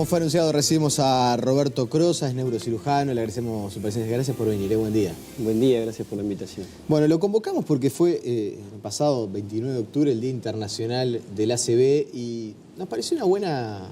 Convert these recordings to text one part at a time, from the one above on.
Como fue anunciado, recibimos a Roberto Crosa, es neurocirujano, le agradecemos su presencia. Gracias por venir, buen día. Buen día, gracias por la invitación. Bueno, lo convocamos porque fue el pasado 29 de octubre el Día Internacional del ACV y nos pareció una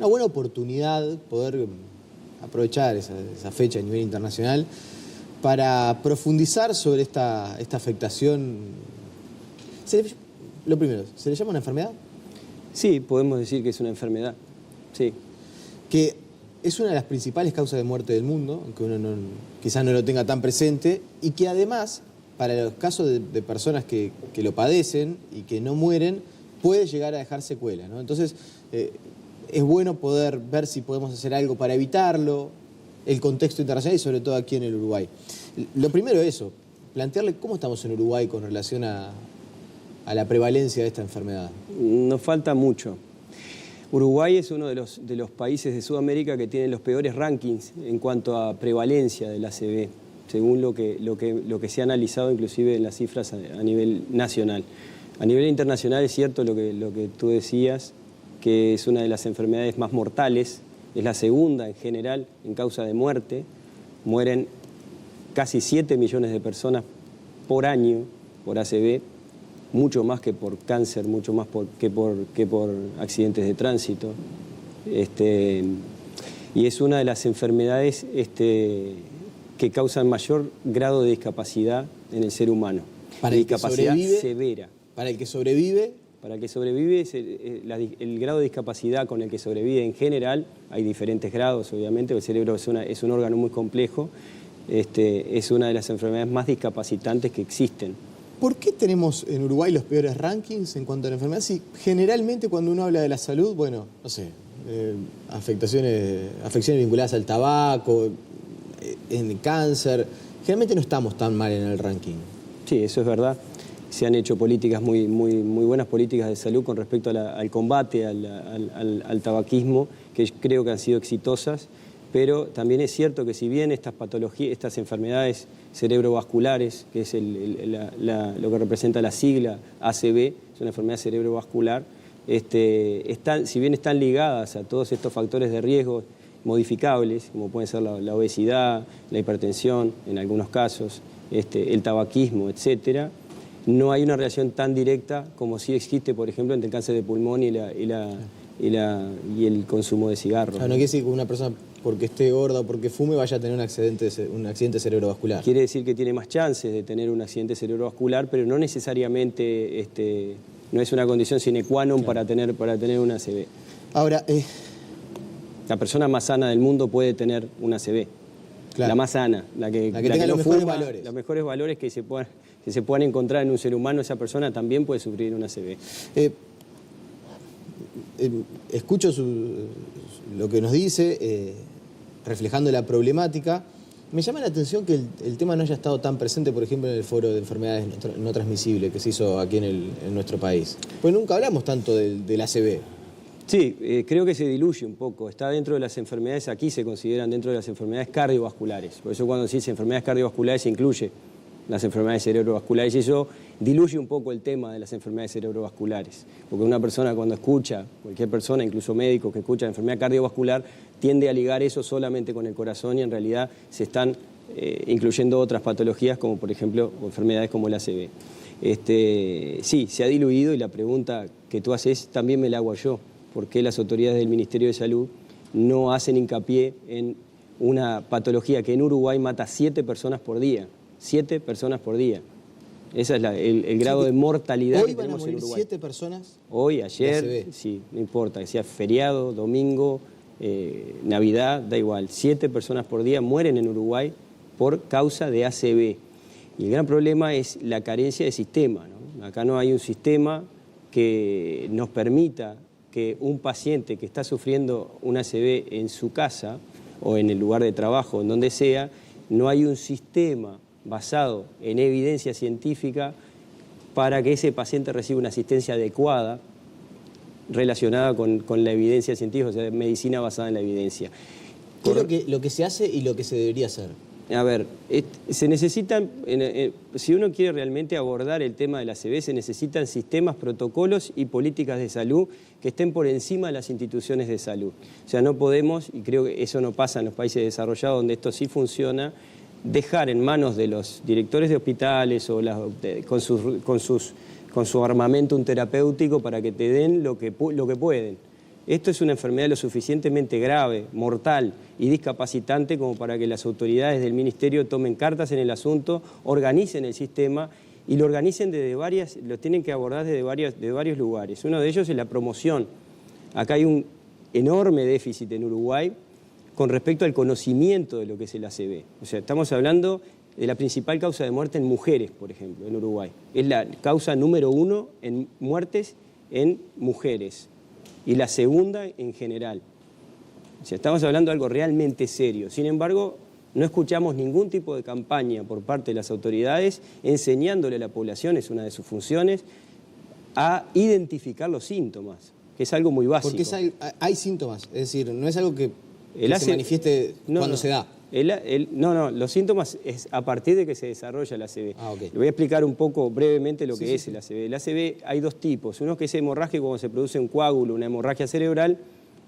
buena oportunidad poder aprovechar esa fecha a nivel internacional para profundizar sobre esta afectación. Lo primero, ¿se le llama una enfermedad? Sí, podemos decir que es una enfermedad, sí. Que es una de las principales causas de muerte del mundo, aunque uno quizás no lo tenga tan presente, y que además, para los casos de personas que lo padecen y que no mueren, puede llegar a dejar secuelas, ¿no? Entonces, es bueno poder ver si podemos hacer algo para evitarlo, el contexto internacional y sobre todo aquí en el Uruguay. Lo primero es eso, plantearle cómo estamos en Uruguay con relación a la prevalencia de esta enfermedad. Nos falta mucho. Uruguay es uno de los países de Sudamérica que tiene los peores rankings en cuanto a prevalencia del ACV, según lo que se ha analizado inclusive en las cifras a nivel nacional. A nivel internacional es cierto lo que tú decías, que es una de las enfermedades más mortales, es la segunda en general en causa de muerte. Mueren casi 7 millones de personas por año por ACV, mucho más que por cáncer, mucho más que por accidentes de tránsito. Y es una de las enfermedades que causan mayor grado de discapacidad en el ser humano. Para el que discapacidad sobrevive, severa. Para el que sobrevive. Para el que sobrevive, el grado de discapacidad con el que sobrevive en general, hay diferentes grados obviamente, el cerebro es un órgano muy complejo, es una de las enfermedades más discapacitantes que existen. ¿Por qué tenemos en Uruguay los peores rankings en cuanto a la enfermedad? Si generalmente cuando uno habla de la salud, bueno, no sé, afecciones vinculadas al tabaco, en cáncer, generalmente no estamos tan mal en el ranking. Sí, eso es verdad. Se han hecho políticas muy buenas políticas de salud con respecto al combate al tabaquismo, que creo que han sido exitosas, pero también es cierto que si bien estas patologías, estas enfermedades cerebrovasculares, que es lo que representa la sigla ACV, es una enfermedad cerebrovascular, si bien están ligadas a todos estos factores de riesgo modificables, como pueden ser la obesidad, la hipertensión en algunos casos, el tabaquismo, etcétera, no hay una relación tan directa como sí existe, por ejemplo, entre el cáncer de pulmón y el consumo de cigarros. No quiere decir que una persona, porque esté gorda o porque fume, vaya a tener un accidente cerebrovascular. Quiere decir que tiene más chances de tener un accidente cerebrovascular, pero no necesariamente no es una condición sine qua non, claro, para tener un ACV. Ahora, la persona más sana del mundo puede tener un ACV. Claro. La más sana, la que tenga los mejores valores. Los mejores valores que se puedan encontrar en un ser humano, esa persona también puede sufrir un ACV. Escucho lo que nos dice, reflejando la problemática. Me llama la atención que el tema no haya estado tan presente, por ejemplo, en el foro de enfermedades no transmisibles que se hizo aquí en nuestro país. Pues nunca hablamos tanto del ACV. Sí, creo que se diluye un poco. Está dentro de las enfermedades, aquí se consideran dentro de las enfermedades cardiovasculares. Por eso cuando se dice enfermedades cardiovasculares se incluye las enfermedades cerebrovasculares y eso diluye un poco el tema de las enfermedades cerebrovasculares. Porque una persona cuando escucha, cualquier persona, incluso médico que escucha enfermedad cardiovascular, tiende a ligar eso solamente con el corazón y en realidad se están incluyendo otras patologías como por ejemplo enfermedades como el ACV. Sí, se ha diluido y la pregunta que tú haces también me la hago yo. ¿Por qué las autoridades del Ministerio de Salud no hacen hincapié en una patología que en Uruguay mata 7 personas por día? 7 personas por día. Ese es el grado de mortalidad que tenemos en Uruguay. ¿Hoy van a morir 7 personas? Hoy, ayer, sí, no importa, que sea feriado, domingo, Navidad, da igual. 7 personas por día mueren en Uruguay por causa de ACV. Y el gran problema es la carencia de sistema, ¿no? Acá no hay un sistema que nos permita que un paciente que está sufriendo un ACV en su casa o en el lugar de trabajo, en donde sea, no hay un sistema basado en evidencia científica para que ese paciente reciba una asistencia adecuada relacionada con la evidencia científica, o sea, medicina basada en la evidencia. ¿Qué es lo que se hace y lo que se debería hacer? A ver, se necesitan, si uno quiere realmente abordar el tema de la ACV, se necesitan sistemas, protocolos y políticas de salud que estén por encima de las instituciones de salud. O sea, no podemos, y creo que eso no pasa en los países desarrollados donde esto sí funciona, dejar en manos de los directores de hospitales o con su armamento un terapéutico para que te den lo que pueden. Esto es una enfermedad lo suficientemente grave, mortal y discapacitante como para que las autoridades del ministerio tomen cartas en el asunto, organicen el sistema y lo organicen lo tienen que abordar desde varios lugares. Uno de ellos es la promoción. Acá hay un enorme déficit en Uruguay con respecto al conocimiento de lo que es el ACV. O sea, estamos hablando de la principal causa de muerte en mujeres, por ejemplo, en Uruguay. Es la causa número 1 en muertes en mujeres. Y la segunda en general. O sea, estamos hablando de algo realmente serio. Sin embargo, no escuchamos ningún tipo de campaña por parte de las autoridades enseñándole a la población, es una de sus funciones, a identificar los síntomas, que es algo muy básico. Porque hay síntomas, es decir, no es algo que se manifieste cuando se da. No, los síntomas es a partir de que se desarrolla la ACV. Okay. Le voy a explicar un poco brevemente lo que es el ACV. El ACV hay dos tipos. Uno que es hemorrágico cuando se produce un coágulo, una hemorragia cerebral,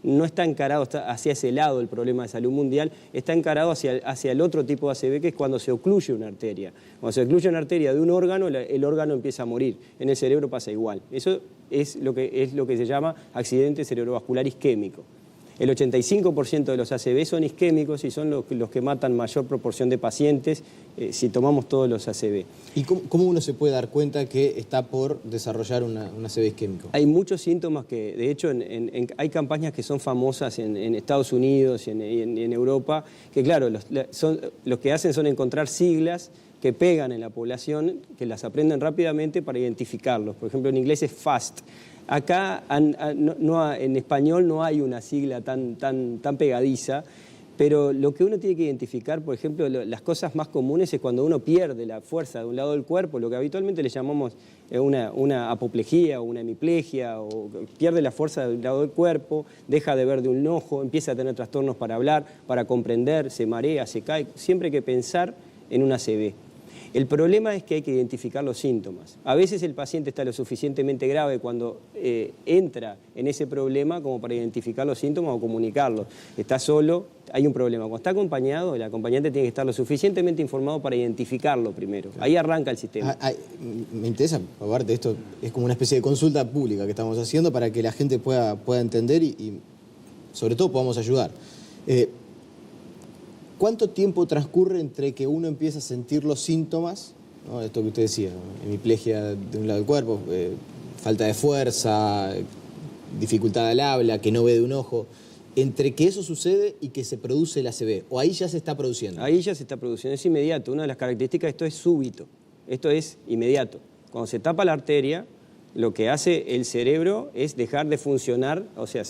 no está encarado hacia ese lado el problema de salud mundial, está encarado hacia el otro tipo de ACV, que es cuando se ocluye una arteria. Cuando se ocluye una arteria de un órgano, el órgano empieza a morir. En el cerebro pasa igual. Eso es lo que se llama accidente cerebrovascular isquémico. El 85% de los ACV son isquémicos y son los que matan mayor proporción de pacientes si tomamos todos los ACV. ¿Y cómo uno se puede dar cuenta que está por desarrollar un ACV isquémico? Hay muchos síntomas que, de hecho, hay campañas que son famosas en Estados Unidos y en Europa, que claro, lo que hacen son encontrar siglas que pegan en la población, que las aprenden rápidamente para identificarlos. Por ejemplo, en inglés es FAST. Acá en español no hay una sigla tan pegadiza, pero lo que uno tiene que identificar, por ejemplo, las cosas más comunes es cuando uno pierde la fuerza de un lado del cuerpo, lo que habitualmente le llamamos una apoplejía o una hemiplegia, o pierde la fuerza de un lado del cuerpo, deja de ver de un ojo, empieza a tener trastornos para hablar, para comprender, se marea, se cae. Siempre hay que pensar en una ACV. El problema es que hay que identificar los síntomas. A veces el paciente está lo suficientemente grave cuando entra en ese problema como para identificar los síntomas o comunicarlos. Está solo, hay un problema. Cuando está acompañado, el acompañante tiene que estar lo suficientemente informado para identificarlo primero. Ahí arranca el sistema. Me interesa, aparte, esto es como una especie de consulta pública que estamos haciendo para que la gente pueda entender y sobre todo podamos ayudar. ¿Cuánto tiempo transcurre entre que uno empieza a sentir los síntomas, ¿no? Esto que usted decía, ¿no? Hemiplegia de un lado del cuerpo, falta de fuerza, dificultad al habla, que no ve de un ojo, entre que eso sucede y que se produce el ACV? ¿O ahí ya se está produciendo? Ahí ya se está produciendo, es inmediato. Una de las características de esto es súbito, esto es inmediato. Cuando se tapa la arteria, lo que hace el cerebro es dejar de funcionar, o sea,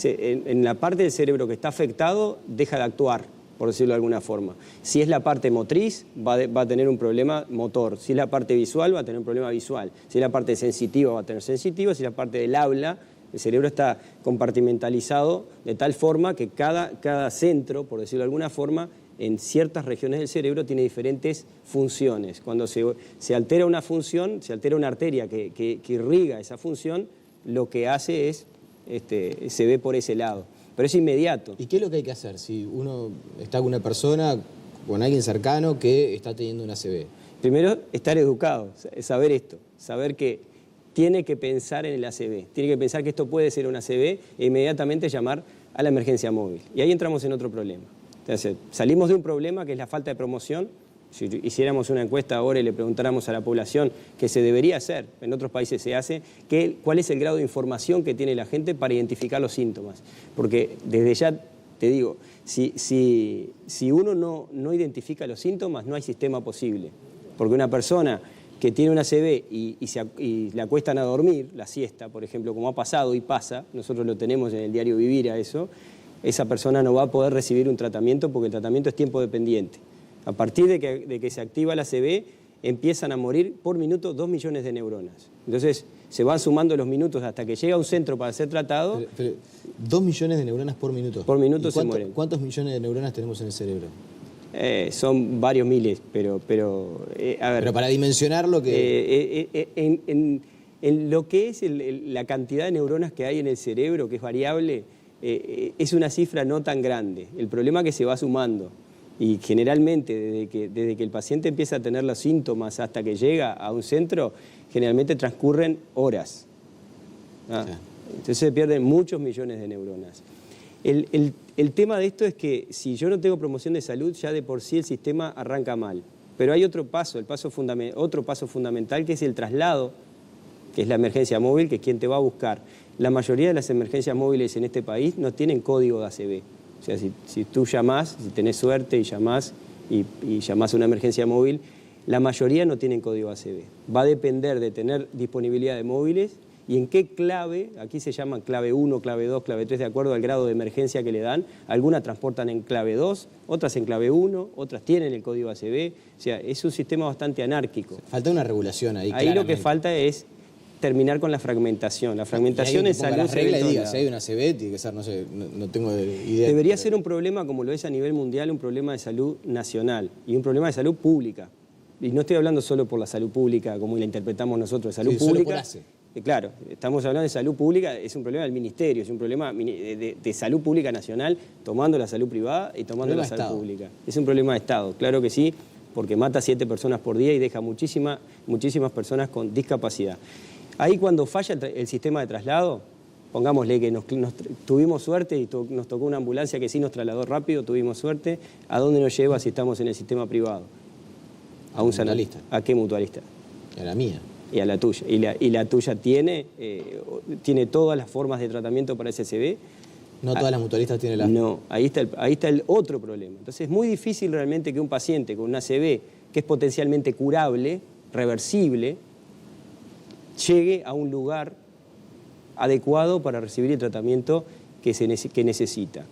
en la parte del cerebro que está afectado, deja de actuar, por decirlo de alguna forma. Si es la parte motriz, va a tener un problema motor. Si es la parte visual, va a tener un problema visual. Si es la parte sensitiva, va a tener sensitiva. Si es la parte del habla, el cerebro está compartimentalizado de tal forma que cada centro, por decirlo de alguna forma, en ciertas regiones del cerebro tiene diferentes funciones. Cuando se altera una función, se altera una arteria que irriga esa función, lo que hace es, se ve por ese lado. Pero es inmediato. ¿Y qué es lo que hay que hacer si uno está con una persona, con alguien cercano que está teniendo una ACV? Primero, estar educado, saber esto, saber que tiene que pensar en el ACV, tiene que pensar que esto puede ser una ACV e inmediatamente llamar a la emergencia móvil. Y ahí entramos en otro problema. Entonces, salimos de un problema que es la falta de promoción. Si hiciéramos una encuesta ahora y le preguntáramos a la población qué se debería hacer, en otros países se hace, cuál es el grado de información que tiene la gente para identificar los síntomas. Porque desde ya te digo, si uno no identifica los síntomas, no hay sistema posible. Porque una persona que tiene una ACV y la acuestan a dormir, la siesta, por ejemplo, como ha pasado y pasa, nosotros lo tenemos en el diario vivir a eso, esa persona no va a poder recibir un tratamiento porque el tratamiento es tiempo dependiente. A partir de que se activa la ACV, empiezan a morir por minuto 2 millones de neuronas. Entonces, se van sumando los minutos hasta que llega a un centro para ser tratado. Pero 2 millones de neuronas por minuto. Por minuto se mueren. ¿Cuántos millones de neuronas tenemos en el cerebro? Son varios miles, pero a ver. Pero para dimensionar lo que... En lo que es la cantidad de neuronas que hay en el cerebro, que es variable, es una cifra no tan grande. El problema es que se va sumando. Y generalmente, desde que el paciente empieza a tener los síntomas hasta que llega a un centro, generalmente transcurren horas. ¿Ah? Sí. Entonces se pierden muchos millones de neuronas. El tema de esto es que si yo no tengo promoción de salud, ya de por sí el sistema arranca mal. Pero hay otro paso, otro paso fundamental, que es el traslado, que es la emergencia móvil, que es quien te va a buscar. La mayoría de las emergencias móviles en este país no tienen código de ACV. O sea, si tú llamás, si tenés suerte y llamás llamás a una emergencia móvil, la mayoría no tienen código ACV. Va a depender de tener disponibilidad de móviles y en qué clave, aquí se llaman clave 1, clave 2, clave 3, de acuerdo al grado de emergencia que le dan. Algunas transportan en clave 2, otras en clave 1, otras tienen el código ACV. O sea, es un sistema bastante anárquico. Falta una regulación ahí. Ahí lo que falta es terminar con la fragmentación. La fragmentación en salud... La regla y diga, si hay una ACV, tiene que ser, no sé, no tengo idea. Debería ser un problema, como lo es a nivel mundial, un problema de salud nacional y un problema de salud pública. Y no estoy hablando solo por la salud pública, como la interpretamos nosotros, de salud pública. Solo por claro, estamos hablando de salud pública, es un problema del ministerio, es un problema de salud pública nacional, tomando la salud privada y tomando la salud pública. Es un problema de Estado, claro que sí, porque mata a 7 personas por día y deja muchísimas personas con discapacidad. Ahí cuando falla el sistema de traslado, pongámosle que tuvimos suerte y nos tocó una ambulancia que sí nos trasladó rápido, tuvimos suerte, ¿a dónde nos lleva si estamos en el sistema privado? A un mutualista. ¿A qué mutualista? A la mía. Y a la tuya. Y la tuya tiene todas las formas de tratamiento para SCV. No todas las mutualistas tienen las... No, ahí está el otro problema. Entonces es muy difícil realmente que un paciente con una ACV que es potencialmente curable, reversible, llegue a un lugar adecuado para recibir el tratamiento que necesita.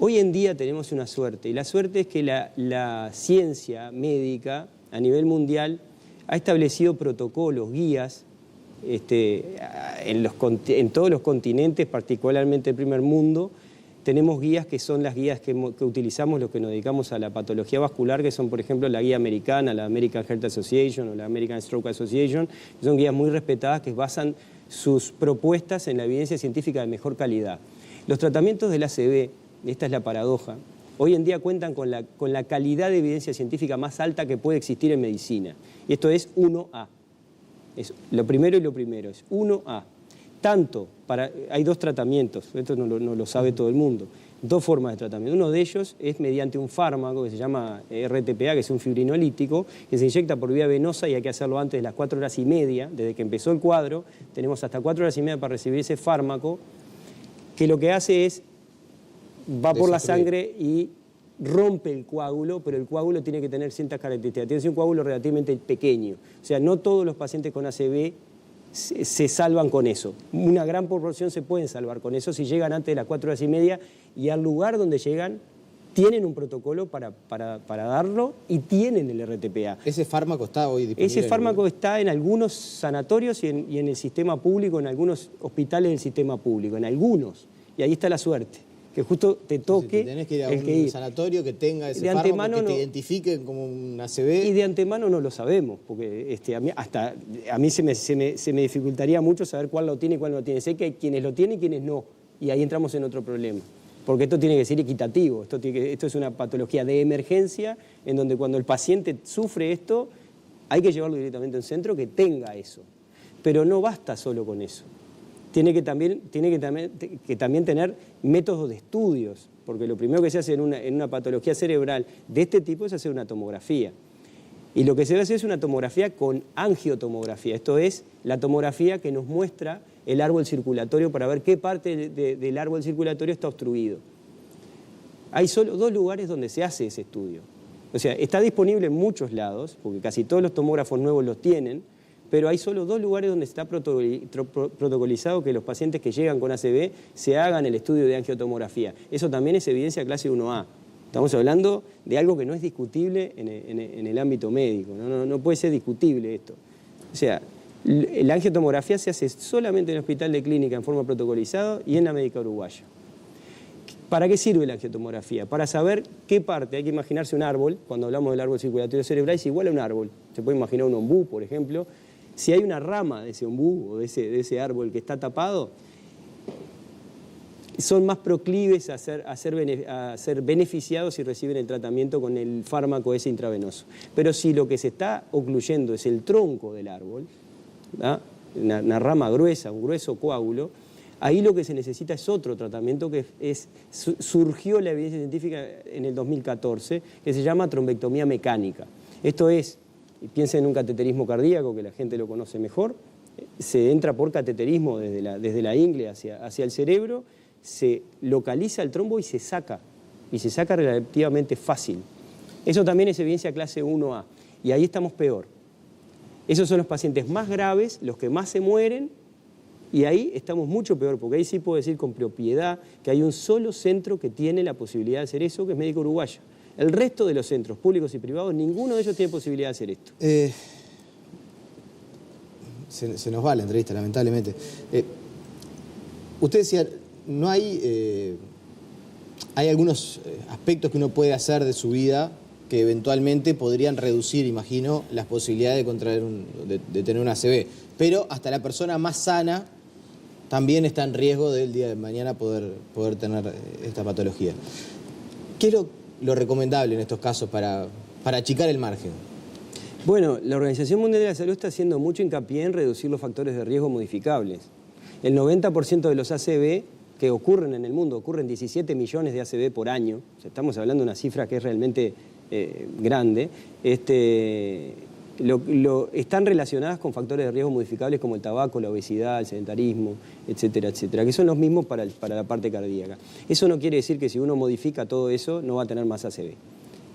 Hoy en día tenemos una suerte, y la suerte es que la ciencia médica a nivel mundial ha establecido protocolos, guías, en todos los continentes, particularmente el primer mundo. Tenemos guías que son las guías que utilizamos los que nos dedicamos a la patología vascular, que son, por ejemplo, la guía americana, la American Heart Association o la American Stroke Association, que son guías muy respetadas que basan sus propuestas en la evidencia científica de mejor calidad. Los tratamientos del ACV, esta es la paradoja, hoy en día cuentan con la calidad de evidencia científica más alta que puede existir en medicina. Y esto es 1A. Es lo primero y lo primero, es 1A. Hay dos tratamientos, esto no lo sabe todo el mundo, dos formas de tratamiento. Uno de ellos es mediante un fármaco que se llama RTPA, que es un fibrinolítico, que se inyecta por vía venosa y hay que hacerlo antes de las 4 horas y media, desde que empezó el cuadro. Tenemos hasta 4 horas y media para recibir ese fármaco, que lo que hace es, va por la sangre y rompe el coágulo, pero el coágulo tiene que tener ciertas características. Tiene que ser un coágulo relativamente pequeño. O sea, no todos los pacientes con ACV se salvan con eso. Una gran proporción se pueden salvar con eso si llegan antes de las 4 horas y media y al lugar donde llegan tienen un protocolo para darlo y tienen el RTPA. ¿Ese fármaco está hoy disponible? Ese fármaco está en algunos sanatorios y en el sistema público, en algunos hospitales del sistema público, en algunos. Y ahí está la suerte, que justo te toque. Si tenés que ir a un sanatorio que tenga ese fármaco, que te identifique como un ACV. Y de antemano no lo sabemos, porque a mí se me dificultaría mucho saber cuál lo tiene y cuál no lo tiene. Sé que hay quienes lo tienen y quienes no, y ahí entramos en otro problema. Porque esto tiene que ser equitativo, esto es una patología de emergencia, en donde cuando el paciente sufre esto, hay que llevarlo directamente a un centro que tenga eso. Pero no basta solo con eso. Tiene que también tener métodos de estudios, porque lo primero que se hace en una patología cerebral de este tipo es hacer una tomografía. Y lo que se hace es una tomografía con angiotomografía, esto es la tomografía que nos muestra el árbol circulatorio para ver qué parte del árbol circulatorio está obstruido. Hay solo 2 lugares donde se hace ese estudio. O sea, está disponible en muchos lados, porque casi todos los tomógrafos nuevos los tienen, pero hay solo 2 lugares donde está protocolizado que los pacientes que llegan con ACV se hagan el estudio de angiotomografía. Eso también es evidencia clase 1A. Estamos hablando de algo que no es discutible en el ámbito médico, no puede ser discutible esto. O sea, la angiotomografía se hace solamente en el hospital de clínica en forma protocolizada y en la médica uruguaya. ¿Para qué sirve la angiotomografía? Para saber qué parte, hay que imaginarse un árbol, cuando hablamos del árbol circulatorio cerebral es igual a un árbol. Se puede imaginar un ombú, por ejemplo. Si hay una rama de ese ombú o de ese árbol que está tapado, son más proclives a ser beneficiados si reciben el tratamiento con el fármaco ese intravenoso. Pero si lo que se está ocluyendo es el tronco del árbol, una rama gruesa, un grueso coágulo, ahí lo que se necesita es otro tratamiento que surgió la evidencia científica en el 2014, que se llama trombectomía mecánica. Esto es, piensen en un cateterismo cardíaco, que la gente lo conoce mejor, se entra por cateterismo desde la ingle hacia el cerebro, se localiza el trombo y se saca relativamente fácil. Eso también es evidencia clase 1A, y ahí estamos peor. Esos son los pacientes más graves, los que más se mueren, y ahí estamos mucho peor, porque ahí sí puedo decir con propiedad que hay un solo centro que tiene la posibilidad de hacer eso, que es Médico Uruguayo. El resto de los centros públicos y privados, ninguno de ellos tiene posibilidad de hacer esto. Se nos va la entrevista, lamentablemente. Usted decía, no hay algunos aspectos que uno puede hacer de su vida que eventualmente podrían reducir, imagino, las posibilidades de tener un ACV. Pero hasta la persona más sana también está en riesgo del día de mañana poder tener esta patología. ¿Qué es lo recomendable en estos casos para achicar el margen? Bueno, la Organización Mundial de la Salud está haciendo mucho hincapié en reducir los factores de riesgo modificables. El 90% de los ACV que ocurren en el mundo, ocurren 17 millones de ACV por año, o sea, estamos hablando de una cifra que es realmente grande, están relacionadas con factores de riesgo modificables como el tabaco, la obesidad, el sedentarismo, etcétera, etcétera, que son los mismos para la parte cardíaca. Eso no quiere decir que si uno modifica todo eso no va a tener más ACV.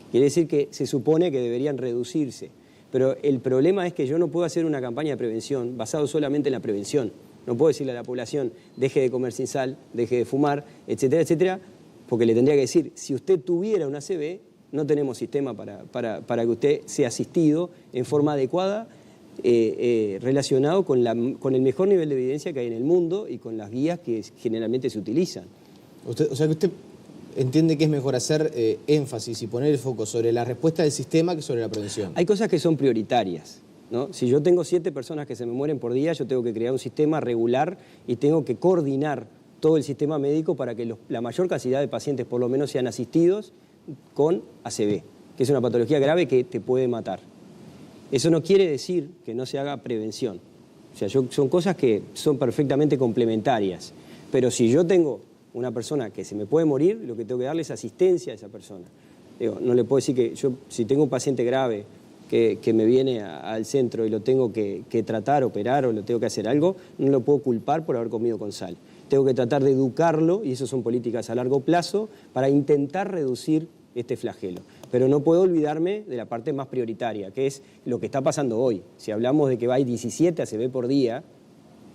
Quiere decir que se supone que deberían reducirse. Pero el problema es que yo no puedo hacer una campaña de prevención basado solamente en la prevención. No puedo decirle a la población, deje de comer sin sal, deje de fumar, etcétera, etcétera, porque le tendría que decir, si usted tuviera una ACV, no tenemos sistema para que usted sea asistido en forma adecuada, relacionado con el mejor nivel de evidencia que hay en el mundo y con las guías que generalmente se utilizan. O sea que usted entiende que es mejor hacer énfasis y poner el foco sobre la respuesta del sistema que sobre la prevención. Hay cosas que son prioritarias, ¿no? Si yo tengo 7 personas que se me mueren por día, yo tengo que crear un sistema regular y tengo que coordinar todo el sistema médico para que la mayor cantidad de pacientes por lo menos sean asistidos con ACV, que es una patología grave que te puede matar. Eso no quiere decir que no se haga prevención. O sea, son cosas que son perfectamente complementarias. Pero si yo tengo una persona que se me puede morir, lo que tengo que darle es asistencia a esa persona. Digo, no le puedo decir que yo, si tengo un paciente grave que me viene al centro y lo tengo que tratar, operar o lo tengo que hacer algo, no lo puedo culpar por haber comido con sal. Tengo que tratar de educarlo, y eso son políticas a largo plazo, para intentar reducir este flagelo. Pero no puedo olvidarme de la parte más prioritaria, que es lo que está pasando hoy. Si hablamos de que hay 17 ACV por día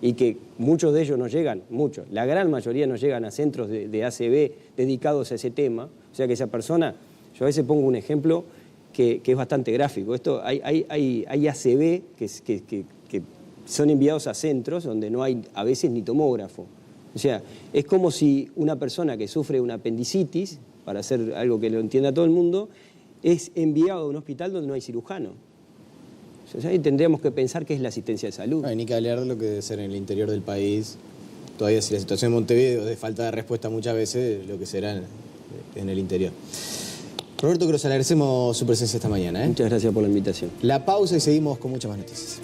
y que muchos de ellos no llegan, la gran mayoría no llegan a centros de ACV dedicados a ese tema, o sea que esa persona, yo a veces pongo un ejemplo que es bastante gráfico. Hay ACV que son enviados a centros donde no hay a veces ni tomógrafo. O sea, es como si una persona que sufre una apendicitis, para hacer algo que lo entienda todo el mundo, es enviado a un hospital donde no hay cirujano. O sea, ahí tendríamos que pensar qué es la asistencia de salud. No hay ni que hablar de lo que debe ser en el interior del país. Todavía si la situación en Montevideo es de falta de respuesta muchas veces, lo que será en el interior. Roberto Cruz, agradecemos su presencia esta mañana. Muchas gracias por la invitación. La pausa y seguimos con muchas más noticias.